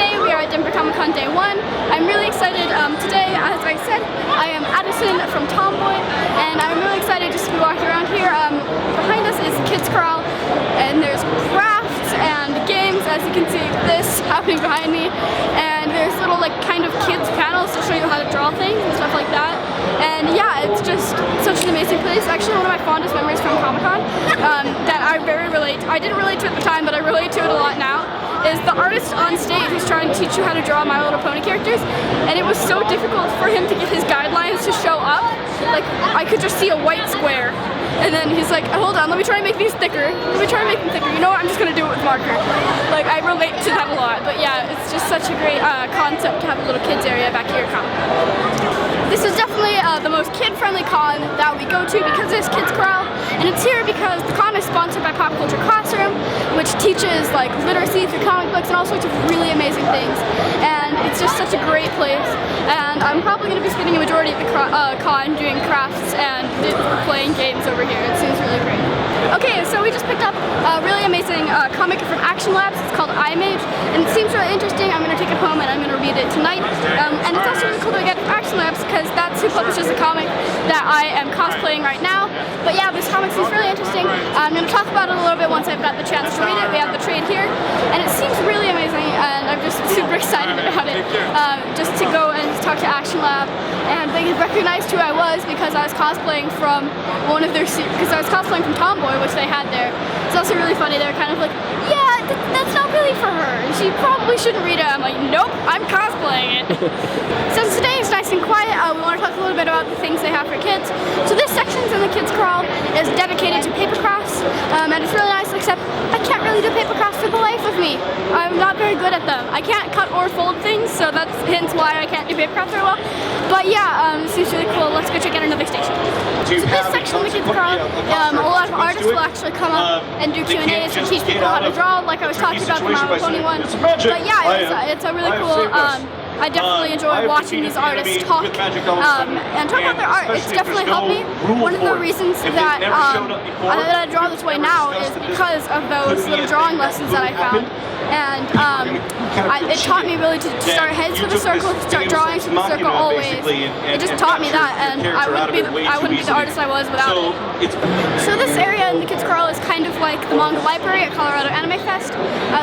today we are at Denver Comic Con Day 1. I'm really excited. Today, as I said, I am Addison from Tomboy, and I'm really excited just to be walking around here. Behind us is Kids Corral, and there's crafts and games, as you can see this happening behind me, and there's little like kind of kids panels to show you how to draw things and stuff like that. And yeah, it's just such an amazing place. Actually, one of my fondest memories from Comic-Con that I didn't relate to at the time, but I relate to it a lot now, is the artist on stage who's trying to teach you how to draw My Little Pony characters, and it was so difficult for him to get his guidelines to show up. Like, I could just see a white square, and then he's like, hold on, let me try and make these thicker. Let me try and make them thicker. You know what, I'm just gonna do it with marker. Like, I relate to that a lot, but yeah, it's just such a great concept to have a little kids area back here at Comic-Con. This is definitely the most kid-friendly con that we go to because there's Kids Corral, and it's here because the con is sponsored by Pop Culture Classroom, which teaches like literacy through comic books and all sorts of really amazing things. And it's just such a great place, and I'm probably going to be spending a majority of the con doing crafts and playing games over here. It seems really great. Okay, so we just picked up a really amazing comic from Action Labs. It's called iMage, and it seems really interesting. I'm going to take it home and I'm going to read it tonight. And it's also really cool to get Action Labs because that's who publishes the comic that I am cosplaying right now. But yeah, this comic seems really interesting. I'm going to talk about it a little bit once I've got the chance to read it. We have the trade here, and it seems really amazing, and I'm just super excited about it. Just to go and talk to Action Lab, and they recognized who I was because I was cosplaying from one of their because I was cosplaying from Tomboy, which they had there. It's also really funny. They were kind of like, yeah, that's not really for her. She probably shouldn't read it. I'm like, nope, I'm cosplaying it. Since today is nice and quiet, we want to talk a little bit about the things they have for kids. So this section in the Kids Corral is dedicated to paper crafts, and it's really nice, except I can't really do paper crafts for the life of me. I'm not very good at them. I can't cut or fold things, so that's hence why I can't do paper crafts very well. But yeah, this is really cool. Let's go check out another station. So this section of the Kids Corral, a lot of artists will actually come up and do Q&As and teach people how to draw, like I was talking about the My Little Pony one. But yeah, it's a really cool, I definitely enjoy watching these artists talk and talk about their art. It's definitely helped me. One of the reasons that I draw this way now is because of those little drawing lessons that I found. And it taught me really to start heads with a circle, to start drawing with a circle always. It just taught me that, and I wouldn't be the artist I was without it. So this area in the Kids Corral is kind of like the manga library at Colorado Anime Fest.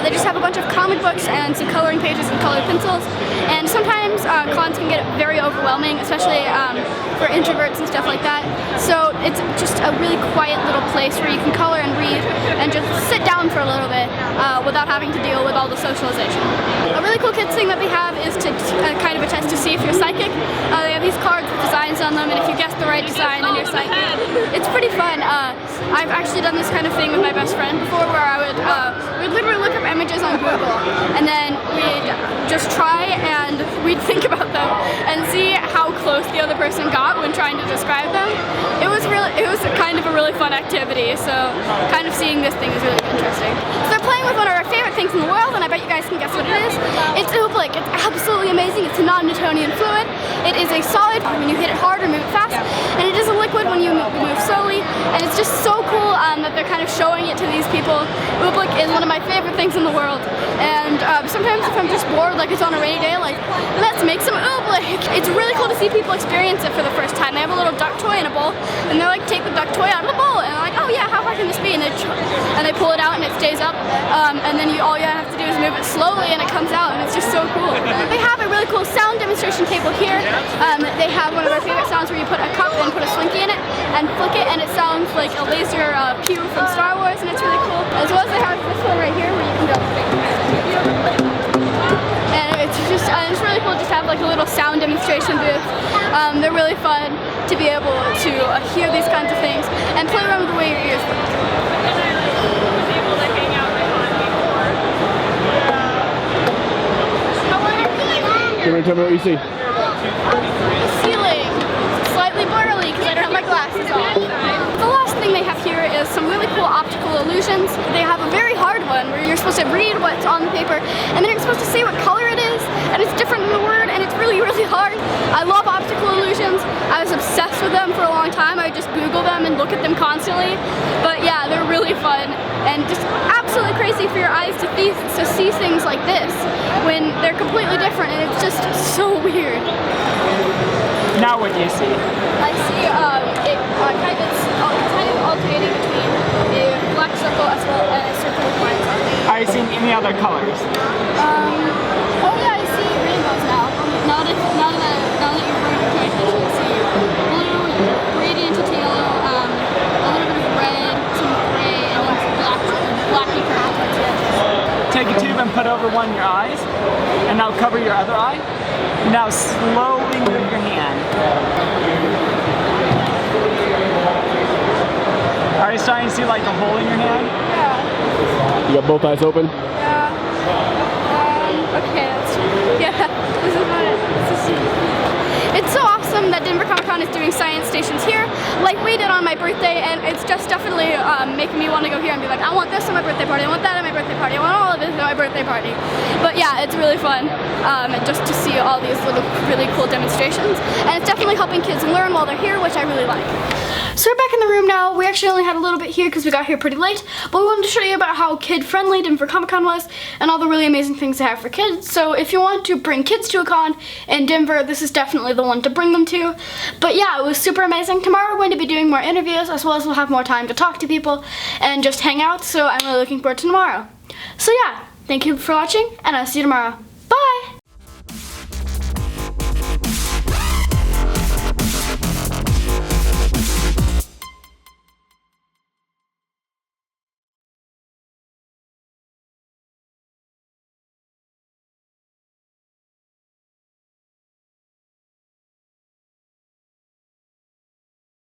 They just have a bunch of comic books and some coloring pages and colored pencils. And sometimes cons can get very overwhelming, especially for introverts and stuff like that. So it's just a really quiet little place where you can color and read and just sit down for a little bit without having to deal with all the socialization. A really cool kids thing that they have is to kind of a test to see if you're psychic. They have these cards with designs on them, and if you guess the right design, then you're psychic. It's pretty fun. I've actually done this kind of thing with my best friend before, where I would we'd literally look up images on Google, and then we'd just try and we'd think about them and see how close the other person got when trying to describe them. It was kind of a really fun activity, so kind of seeing this thing is really interesting. So they're playing with one of our favorite things in the world, and I bet you guys can guess what it is. It's oobleck. It's absolutely amazing. It's a non-Newtonian fluid. It is a solid when you hit it hard or move it fast, and it is a liquid when you move slowly, and it's just so cool that they're kind of showing it to these people. Oobleck is one of my favorite things in the world, and sometimes if I'm just bored, like it's on a rainy day, like, let's make some oobleck. It's really cool to see people experience it for the first time. They have a little duck toy in a bowl, and they're like, take the duck toy out of the bowl, and they're like, oh yeah, how hard can this be? And they pull it out, and it stays up, and then all you have to do is move it slowly, and it comes out, and it's just so cool. They have a really cool sound demonstration table here. They have one of our favorite sounds where you put a cup and put a slinky in it, and flick it, and it sounds like a laser pew from Star Wars, and it's really cool. As well as they have this one right here where you can go. And it's really cool just to have like a little sound demonstration booth. They're really fun to be able to hear these kinds of things and play around with the way your ears work. Can you tell me what you see? The ceiling. It's slightly blurry because I don't have my glasses on. The last thing they have here is some really cool optical illusions. They have a very hard one where you're supposed to read what's on the paper, and then you're supposed to say what color it is, and it's different than the word, and it's really, really hard. I love optical illusions. I was obsessed with them for a long time. I would just Google them and look at them constantly. But yeah, they're really fun and just absolutely crazy for your eyes to see things like this. when they're completely different, and it's just so weird. Now what do you see? I see it's kind of alternating between a black circle as well as a circle with lines on it. Are you seeing any other colors? Oh yeah, I see rainbows now. Now that you bring it to my attention, I see blue, radiant to yellow, a little bit of red, some gray, and then some blacky purple towards the edges. Take a tube and put over one of your eyes, and now cover your other eye. Now slowly move your hand. Are you starting to see like a hole in your hand? Yeah. You got both eyes open? Yeah. Okay, this is what it's so awesome that Denver Comic Con is doing science stations here, like we did on my birthday, and it's just definitely making me want to go here and be like, I want this on my birthday party, I want that at my birthday party, I want all of this at my birthday party. But yeah, it's really fun just to see all these little really cool demonstrations, and it's definitely helping kids learn while they're here, which I really like. So we're back in the room now. We actually only had a little bit here because we got here pretty late, but we wanted to show you about how kid-friendly Denver Comic Con was and all the really amazing things they have for kids. So if you want to bring kids to a con in Denver, this is definitely the one to bring them to. But yeah, it was super amazing. Tomorrow we're going to be doing more interviews, as well as we'll have more time to talk to people and just hang out, so I'm really looking forward to tomorrow. So yeah, thank you for watching, and I'll see you tomorrow.